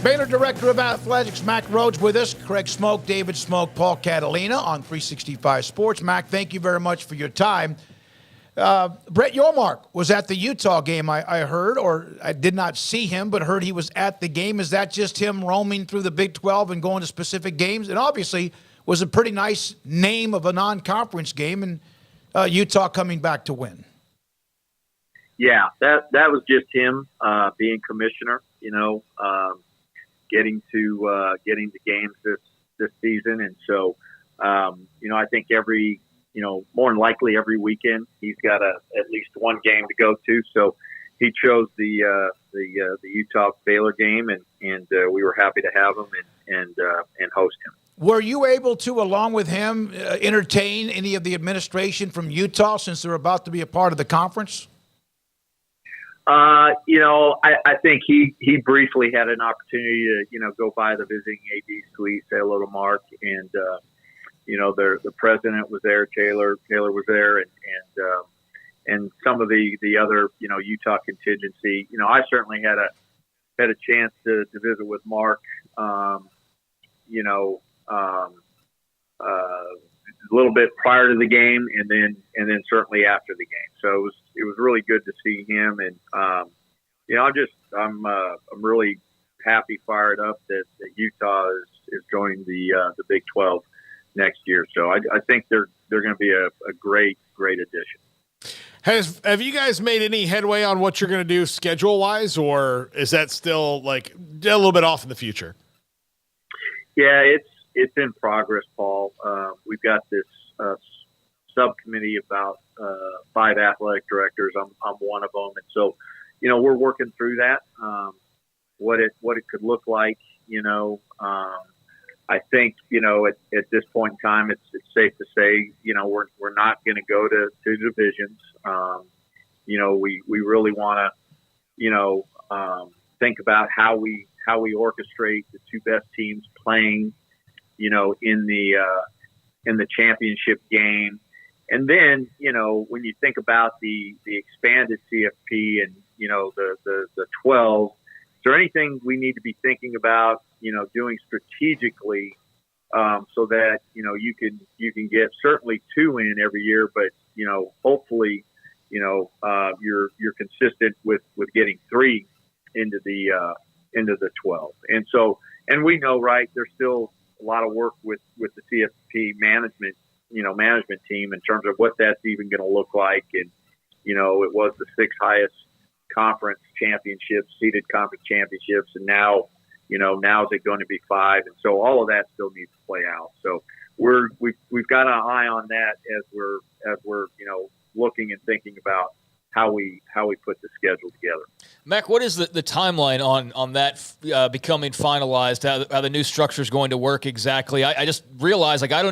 Baylor Director of Athletics, Mack Rhoades, with us. Craig Smoak, David Smoak, Paul Catalina on 365 Sports. Mack, thank you very much for your time. Brett Yormark was at the Utah game, I heard, or I did not see him, but heard he was at the game. Is that just him roaming through the Big 12 and going to specific games? And obviously was a pretty nice name of a non-conference game, and Utah coming back to win. Yeah, that was just him being commissioner, getting to games this season. And so, I think more than likely every weekend he's got at least one game to go to. So he chose the Utah Baylor game, and we were happy to have him and host him. Were you able to, along with him, entertain any of the administration from Utah since they're about to be a part of the conference? I think he briefly had an opportunity to, go by the visiting AD suite, say hello to Mark, and the president was there, Taylor was there, and some of the other, Utah contingency. I certainly had a chance to visit with Mark, a little bit prior to the game, and then certainly after the game. So it was really good to see him, and I'm really happy, fired up that Utah is joining the Big 12 next year. So I think they're going to be a great addition. Have you guys made any headway on what you're going to do schedule wise, or is that still like a little bit off in the future? Yeah, it's in progress, Paul. We've got this subcommittee about 5 athletic directors. I'm one of them, and so we're working through that. What it could look like. I think at this point in time, it's safe to say we're not going to go to divisions. We really want to think about how we orchestrate the 2 best teams playing in the championship game. And then, when you think about the expanded CFP and, the 12, is there anything we need to be thinking about, doing strategically, so that, you can get certainly 2 in every year, but, hopefully, you're consistent with getting 3 into the 12. And so, and we know, right, there's still a lot of work with the CFP management team in terms of what that's even going to look like. And, it was the 6th highest conference championships, seeded conference championships. And now is it going to be 5? And so all of that still needs to play out. So we've got an eye on that as we're looking and thinking about how we put the schedule together. Mack, what is the timeline on that becoming finalized, how the new structure is going to work exactly? I just realized, I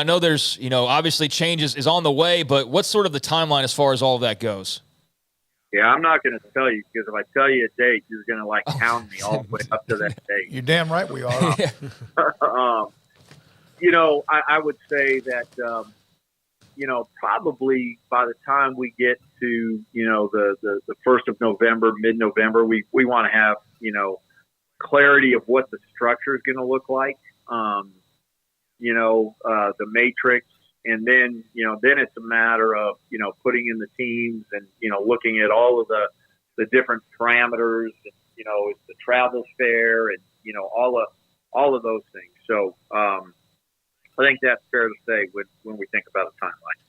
know there's, obviously change is on the way, but what's sort of the timeline as far as all of that goes? Yeah, I'm not going to tell you, because if I tell you a date, you're going to hound me all the way up to that date. You're damn right we are. I would say that, probably by the time we get to, the 1st of November, mid-November, we want to have, clarity of what the structure is going to look like, the matrix. And then, then it's a matter of, putting in the teams and, looking at all of the different parameters, and, is the travel fair and, all of those things. So, I think that's fair to say when we think about a timeline.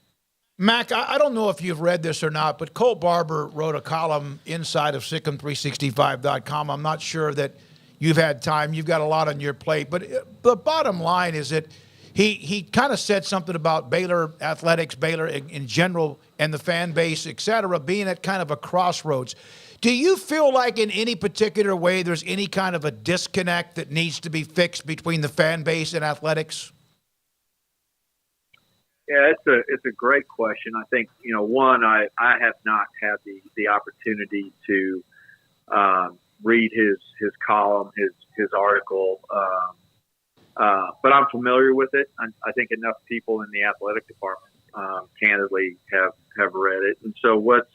Mack, I don't know if you've read this or not, but Colt Barber wrote a column inside of Sikkim365.com. I'm not sure that you've had time. You've got a lot on your plate. But the bottom line is that he kind of said something about Baylor athletics, Baylor in general, and the fan base, et cetera, being at kind of a crossroads. Do you feel like in any particular way there's any kind of a disconnect that needs to be fixed between the fan base and athletics? Yeah, it's a great question. I think, one, I have not had the opportunity to read his column, his article, but I'm familiar with it. I think enough people in the athletic department, candidly, have read it. And so what's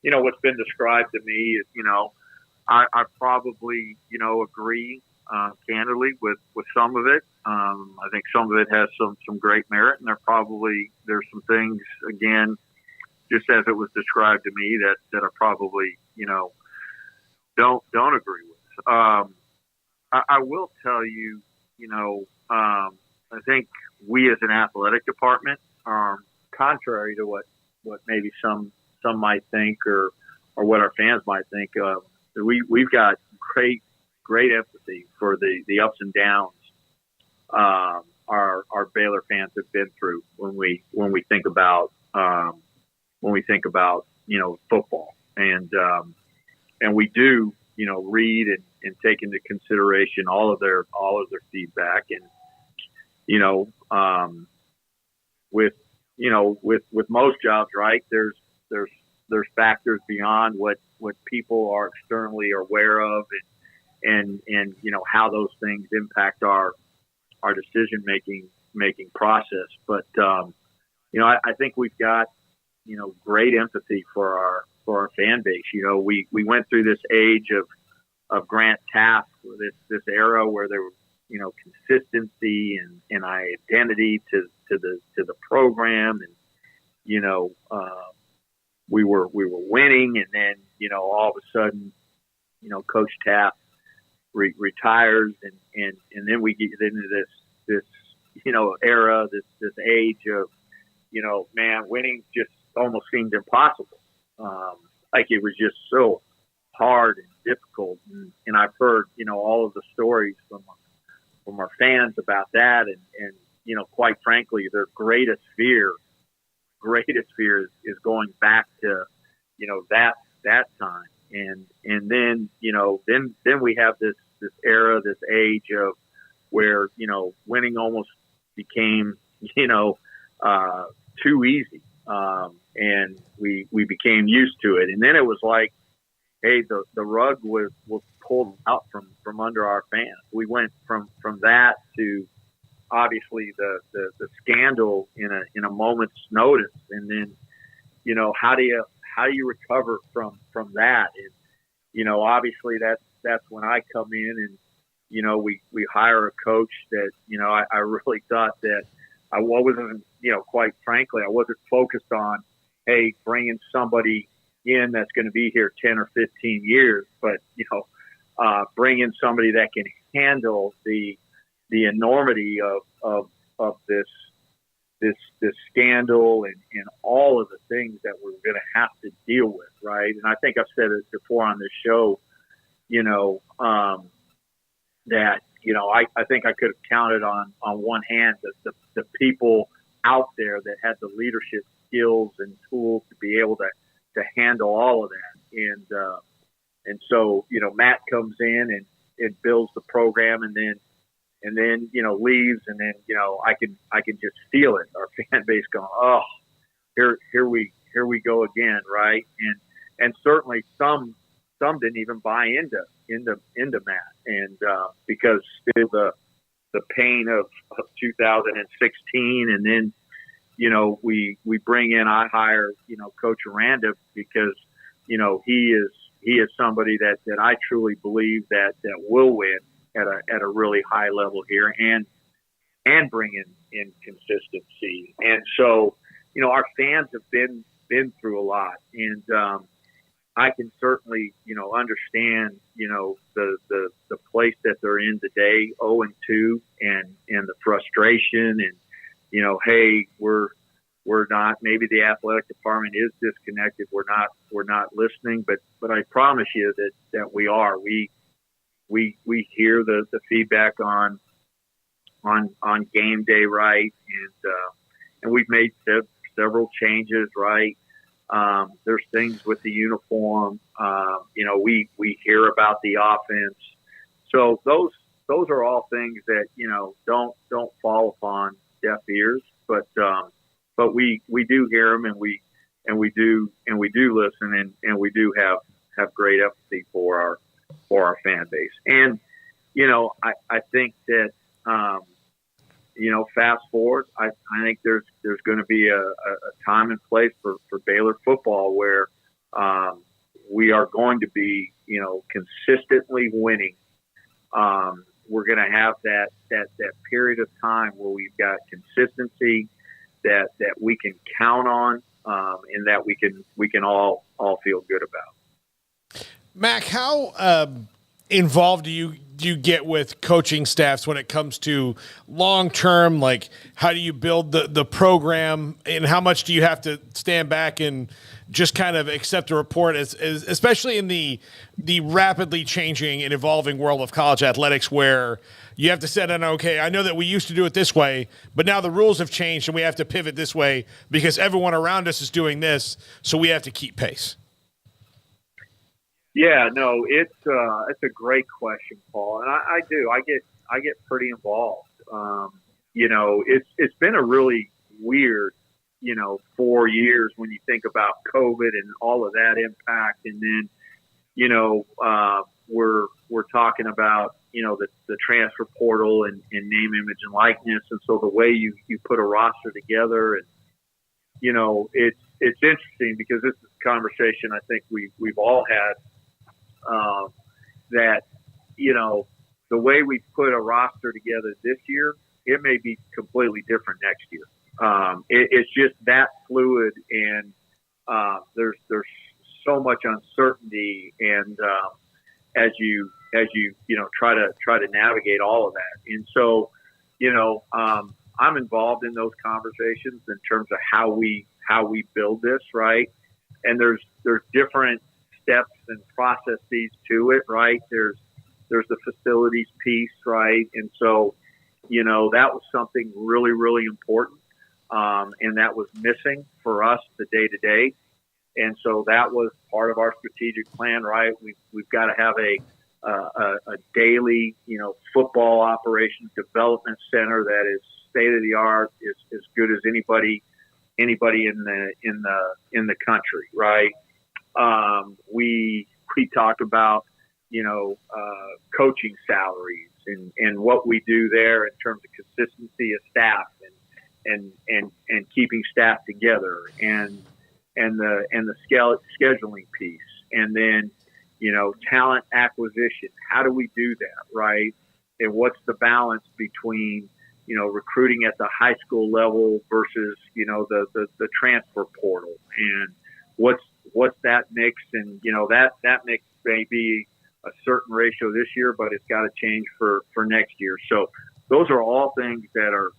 been described to me is, I probably, agree candidly with some of it. I think some of it has some great merit, and there's some things, again, just as it was described to me, that I probably, don't agree with. I will tell you, I think we as an athletic department, contrary to what maybe some might think or what our fans might think, we've got great empathy for the ups and downs our Baylor fans have been through when we think about football, and we do read and take into consideration all of their feedback, and with most jobs, right, there's factors beyond what people are externally aware of, and how those things impact our decision making process. But I think we've got great empathy for our fan base. We went through this age of Grant Taft, this era where there was consistency and identity to the program, and we were winning, and then all of a sudden Coach Taft retires, and then we get into this era, this age of man, winning just almost seemed impossible. Like it was just so hard and difficult, and I've heard all of the stories from our fans about that, and quite frankly, their greatest fear is going back to that time, and then then we have this era, this age of where winning almost became too easy, and we became used to it, and then it was like, hey, the rug was pulled out from under our fans. We went from that to obviously the scandal in a moment's notice, and then how do you recover from that? And obviously that's when I come in, and we hire a coach that I really thought that I wasn't quite frankly, I wasn't focused on, hey, bringing somebody in that's going to be here 10 or 15 years, but bring in somebody that can handle the enormity of this scandal and all of the things that we're going to have to deal with, right? And I think I've said it before on this show, that I think I could have counted on one hand the people out there that had the leadership skills and tools to be able to handle all of that, and so Matt comes in and it builds the program, and then leaves, and then I can just feel it, our fan base going, oh, here we go again, right? And certainly some didn't even buy into Matt, and because still the pain of 2016, and then we bring in, I hire Coach Aranda because he is somebody that I truly believe that will win at a really high level here, and bring in consistency. And so our fans have been through a lot, and I can certainly understand the place that they're in today, 0-2, and the frustration, and hey, we're not, maybe the athletic department is disconnected, we're not listening, but I promise you that we are. We hear the feedback on game day, right? And we've made several changes, right? There's things with the uniform. We hear about the offense. So those are all things that don't fall upon deaf ears, but we do hear them, and we do listen, and we do have great empathy for our fan base. And I think that fast forward, I think there's going to be a time and place for Baylor football where we are going to be consistently winning, we're going to have that period of time where we've got consistency that we can count on, and that we can all feel good about. Mack, how involved do you get with coaching staffs when it comes to long-term, like how do you build the program, and how much do you have to stand back and just kind of accept a report, especially in the rapidly changing and evolving world of college athletics, where you have to set in, okay, I know that we used to do it this way, but now the rules have changed and we have to pivot this way because everyone around us is doing this, so we have to keep pace. Yeah, no, it's a great question, Paul, and I get pretty involved. It's been a really weird, 4 years when you think about COVID and all of that impact, and then, we're talking about the transfer portal and name, image, and likeness, and so the way you put a roster together, and it's interesting because this is a conversation I think we've all had. That the way we put a roster together this year, it may be completely different next year. It's just that fluid, and there's so much uncertainty, and as you try to navigate all of that, and so I'm involved in those conversations in terms of how we build this, right? And there's different steps and processes to it, right? There's the facilities piece, right? And so, that was something really, really important. And that was missing for us the day to day. And so that was part of our strategic plan, right? We've got to have a daily, football operations development center that is state of the art, is as good as anybody in the country, right? We talked about, coaching salaries and what we do there in terms of consistency of staff and keeping staff together and the scheduling piece, and then, talent acquisition. How do we do that, right? And what's the balance between, recruiting at the high school level versus, the transfer portal, and what's that mix? And that mix may be a certain ratio this year, but it's got to change for next year. So those are all things that are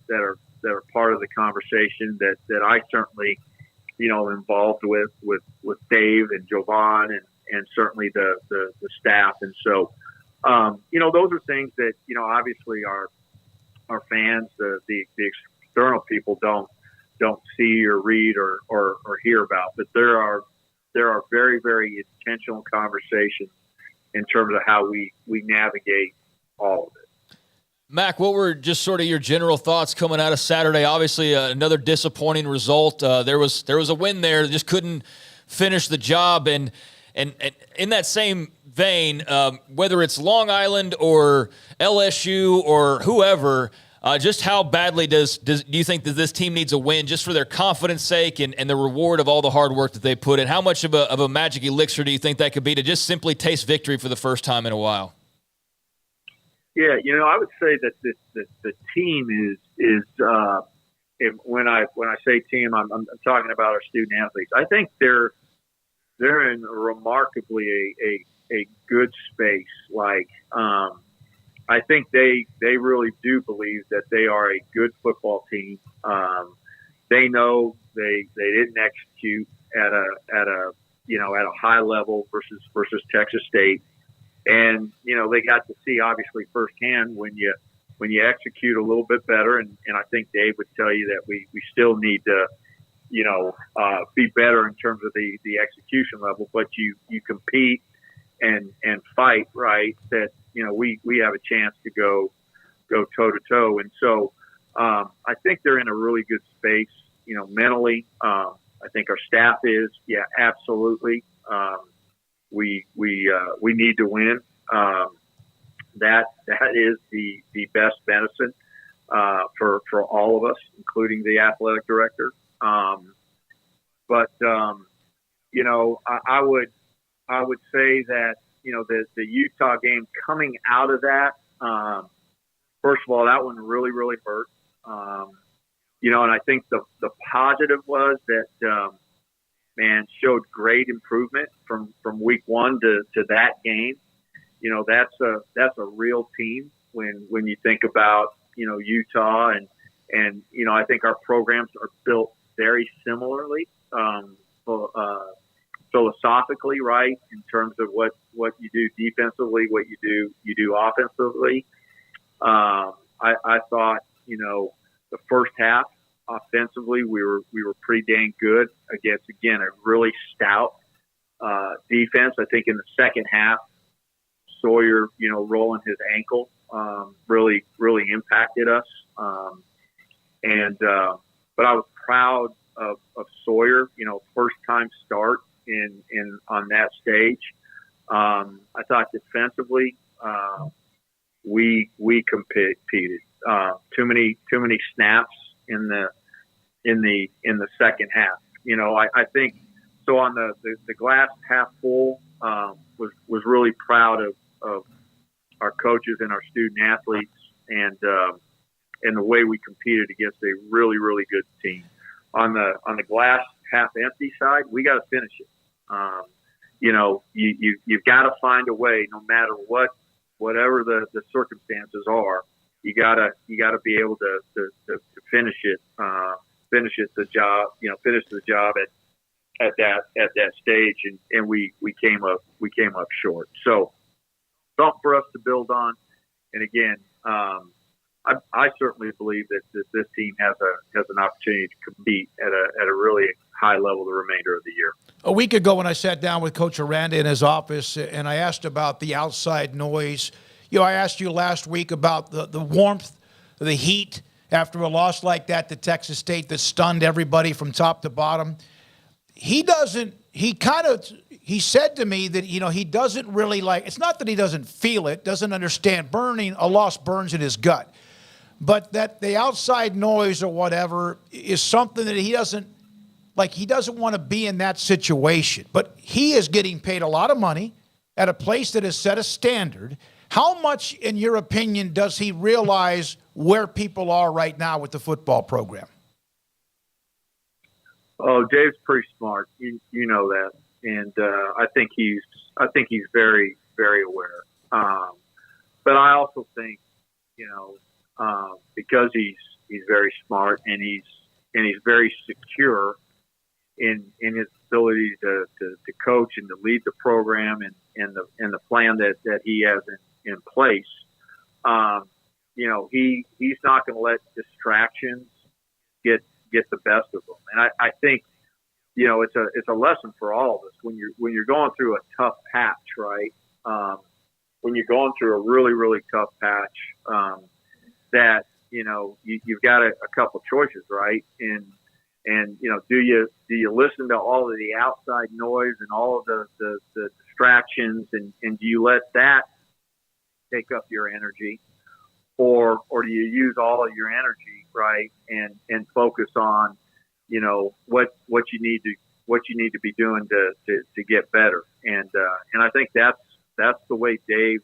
part of the conversation that I certainly involved with Dave and Jovan and certainly the staff. And so those are things that obviously our fans, the external people don't see or read or hear about, but there are very, very intentional conversations in terms of how we navigate all of it. Mack, what were just sort of your general thoughts coming out of Saturday? Obviously, another disappointing result. There was a win there, just couldn't finish the job. And in that same vein, whether it's Long Island or LSU or whoever, just how badly do you think that this team needs a win just for their confidence sake and the reward of all the hard work that they put in? How much of a magic elixir do you think that could be to just simply taste victory for the first time in a while? Yeah, I would say that the team is when I say team, I'm talking about our student athletes. I think they're in remarkably a good space. Like, I think they really do believe that they are a good football team. They know they didn't execute at a high level versus Texas State, and they got to see obviously firsthand when you execute a little bit better. And I think Dave would tell you that we still need to be better in terms of the execution level, but you compete and fight, right? That we have a chance to go toe to toe. And so I think they're in a really good space, mentally. I think our staff is, yeah, absolutely. We need to win. That is the best medicine for all of us, including the athletic director. But I would say that the Utah game coming out of that, first of all, that one really, really hurt. And I think the positive was that, showed great improvement from week one to that game. That's a real team when you think about, Utah and I think our programs are built very similarly, philosophically, right, in terms of what you do defensively, what you do offensively. I thought, the first half offensively we were pretty dang good against, again, a really stout defense. I think in the second half, Sawyer, rolling his ankle really impacted us. But I was proud of Sawyer, first time start in on that stage. I thought defensively, we competed. Too many snaps in the second half. I think so. On the glass half full, was really proud of our coaches and our student athletes and the way we competed against a really, really good team. On the glass half empty side, we got to finish it. You've got to find a way, no matter whatever the circumstances are. You gotta be able to finish it. Finish the job at that stage, and we came up short. So something for us to build on. And again, I certainly believe that this team has an opportunity to compete at a really high level the remainder of the year. A week ago when I sat down with Coach Aranda in his office and I asked about the outside noise, I asked you last week about the warmth, the heat after a loss like that to Texas State that stunned everybody from top to bottom. He said to me that, he doesn't really it's not that he doesn't feel it, doesn't understand. A loss burns in his gut. But that the outside noise or whatever is something that he doesn't want to be in that situation. But he is getting paid a lot of money at a place that has set a standard. How much, in your opinion, does he realize where people are right now with the football program? Oh, Dave's pretty smart. You know that, and I think he's very, very aware. But I also think, because he's very smart and he's very secure in his ability to coach and to lead the program and the plan that he has in place. He's not going to let distractions get the best of him. And I think, it's a lesson for all of us when you're going through a tough patch, right? When you're going through a really, really tough patch, that, you've got a couple choices, right? And do you listen to all of the outside noise and all of the distractions and do you let that take up your energy, or do you use all of your energy, right, and focus on, what you need to be doing to get better, and I think that's the way Dave,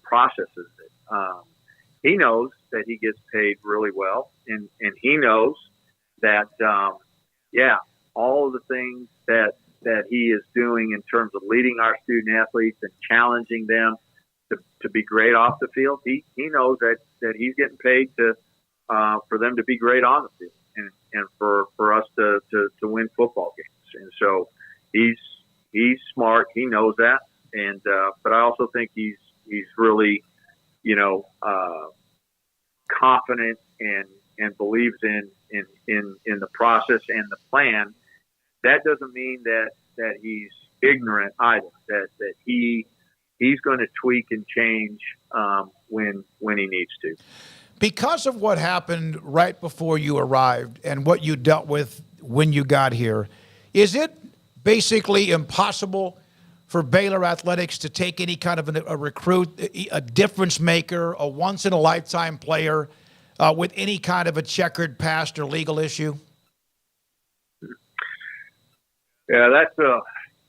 processes it. He knows that he gets paid really well, and he knows that all of the things that he is doing in terms of leading our student athletes and challenging them to be great off the field, he knows that he's getting paid for them to be great on the field and for us to win football games. And so he's smart. He knows that. And but I also think he's really, confident and believes in the process and the plan. That doesn't mean that he's ignorant either, that he's going to tweak and change when he needs to. Because of what happened right before you arrived and what you dealt with when you got here, is it basically impossible for Baylor Athletics to take any kind of a recruit, a difference maker, a once-in-a-lifetime player with any kind of a checkered past or legal issue? Yeah, that's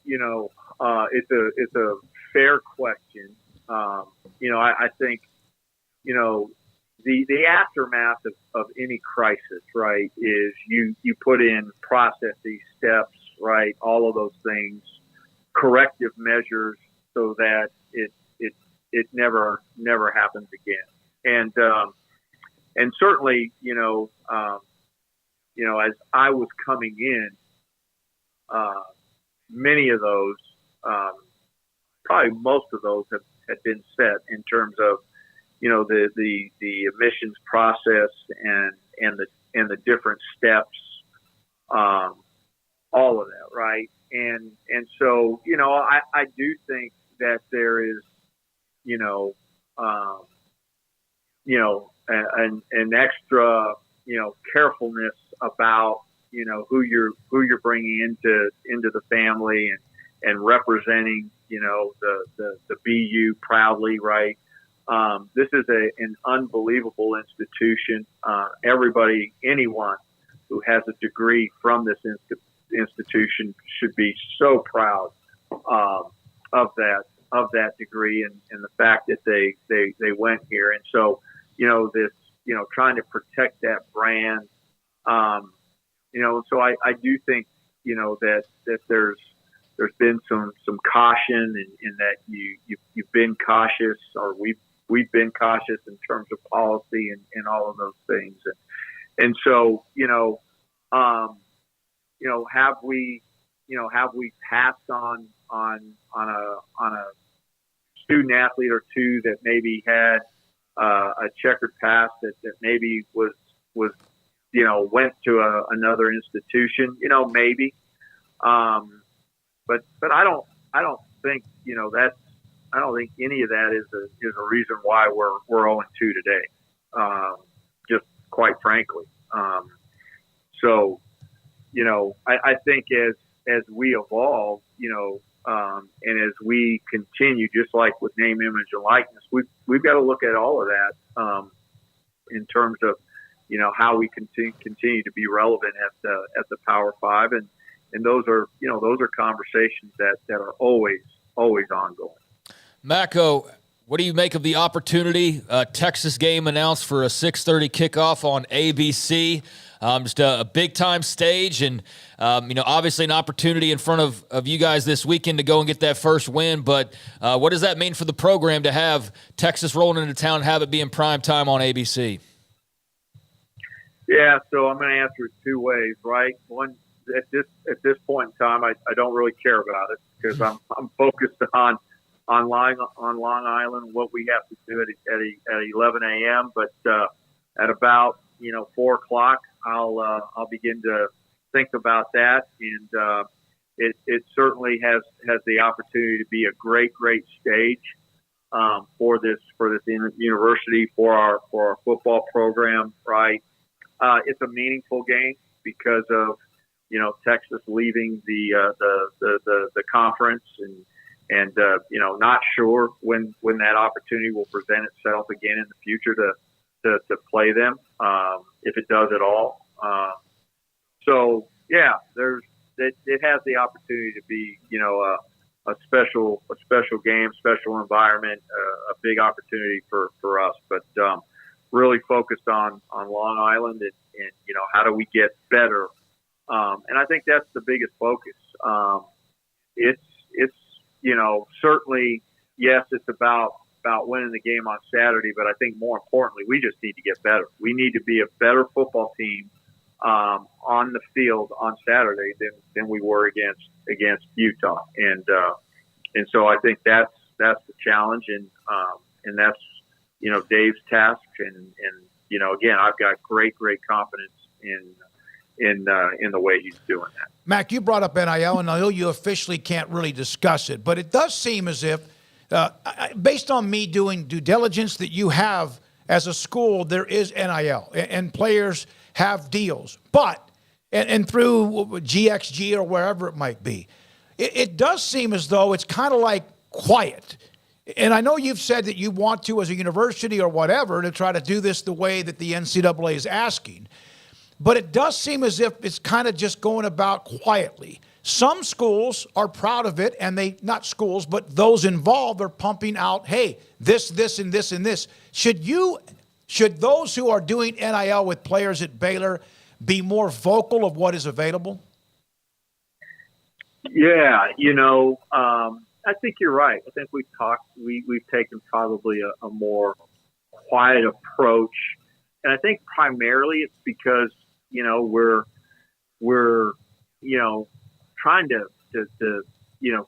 it's a fair question. I think, the aftermath of any crisis, right, is you put in processes, steps, right, all of those things, corrective measures so that it never happens again. And certainly, as I was coming in, many of those, probably most of those had been set in terms of, the admissions process and the different steps, all of that, right? And so, I do think that there is, an extra, carefulness about, who you're bringing into the family and representing, the BU proudly, right? This is an unbelievable institution. Anyone who has a degree from this institution should be so proud of that degree and the fact that they went here. And so, trying to protect that brand, so I do think, that there's been some caution in that you've been cautious, or we've been cautious in terms of policy and all of those things. And so, have we passed on a student athlete or two that maybe had a checkered past that maybe was went to another institution, maybe. But I don't think I don't think any of that is a reason why we're 0-2 today. Just quite frankly. So I think as we evolve, and as we continue, just like with name, image, and likeness, we've got to look at all of that in terms of how we continue to be relevant at the Power Five, and those are conversations that are always ongoing. Macko, what do you make of the opportunity? Texas game announced for a 6:30 kickoff on ABC. Just a big-time stage and, obviously an opportunity in front of you guys this weekend to go and get that first win. But what does that mean for the program to have Texas rolling into town and have it be in prime time on ABC? Yeah, so I'm going to answer it two ways, right? One, at this point in time, I don't really care about it because I'm focused on Long Island, what we have to do at 11 a.m. But at about 4 o'clock, I'll begin to think about that, and it certainly has the opportunity to be a great stage for this university, for our football program, right? It's a meaningful game because of Texas leaving the conference and not sure when that opportunity will present itself again in the future to play them, if it does at all. So yeah, it has the opportunity to be a special game, special environment, a big opportunity for us. But really focused on Long Island and how do we get better. And I think that's the biggest focus. It's certainly, yes, it's about winning the game on Saturday, but I think more importantly, we just need to get better. We need to be a better football team on the field on Saturday than we were against Utah. And so I think that's the challenge, and that's Dave's task. And again, I've got great confidence in the way he's doing that. Mack, you brought up NIL, and I know you officially can't really discuss it, but it does seem as if, based on me doing due diligence, that you have, as a school, there is NIL, and players have deals. But, and through GXG or wherever it might be, it does seem as though it's kind of like quiet. And I know you've said that you want to, as a university or whatever, to try to do this the way that the NCAA is asking. But it does seem as if it's kind of just going about quietly. Some schools are proud of it, and not schools, but those involved are pumping out, hey, this, and this, and this. Should those who are doing NIL with players at Baylor be more vocal of what is available? Yeah, I think you're right. I think we've taken probably a more quiet approach, and I think primarily it's because we're trying to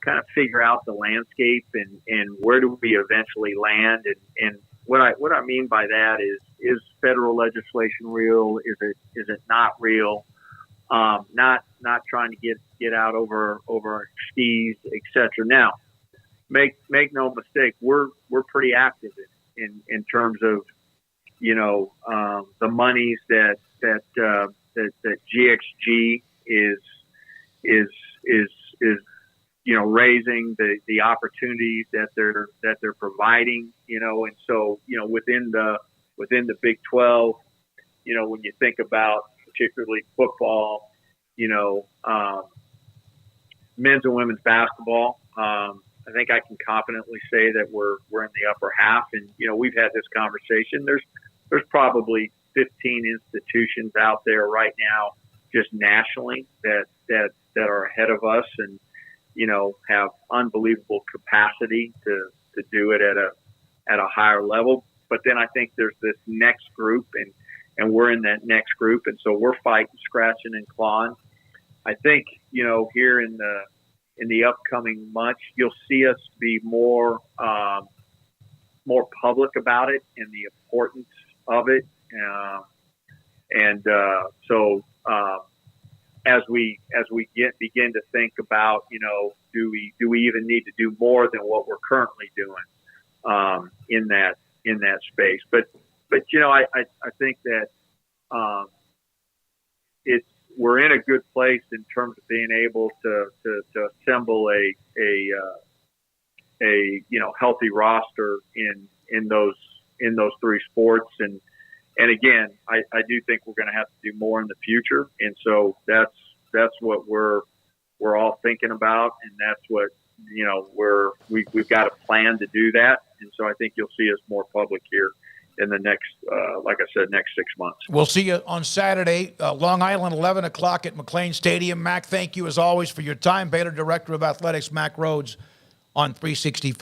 kind of figure out the landscape and where do we eventually land, and what I mean by that is federal legislation real? Is it not real? Not trying to get out over our skis, etc. Now, make no mistake, we're pretty active in terms of the monies that GXG is raising, the opportunities that they're providing, and so within the Big 12, when you think about particularly football, men's and women's basketball, I think I can confidently say that we're in the upper half, and we've had this conversation. There's probably 15 institutions out there right now, just nationally, that are ahead of us, and have unbelievable capacity to do it at a higher level. But then I think there's this next group, and we're in that next group, and so we're fighting, scratching, and clawing. I think here in the upcoming months, you'll see us be more public about it and the importance of it, so as we begin to think about do we even need to do more than what we're currently doing in that space, but I think that we're in a good place in terms of being able to assemble a healthy roster in those three sports, and again, I do think we're going to have to do more in the future, and so that's what we're all thinking about, and that's what we've got a plan to do that, and so I think you'll see us more public here in the next, like I said, next 6 months. We'll see you on Saturday, Long Island, 11 o'clock at McLean Stadium. Mack, thank you as always for your time. Baylor Director of Athletics, Mack Rhoades, on 365.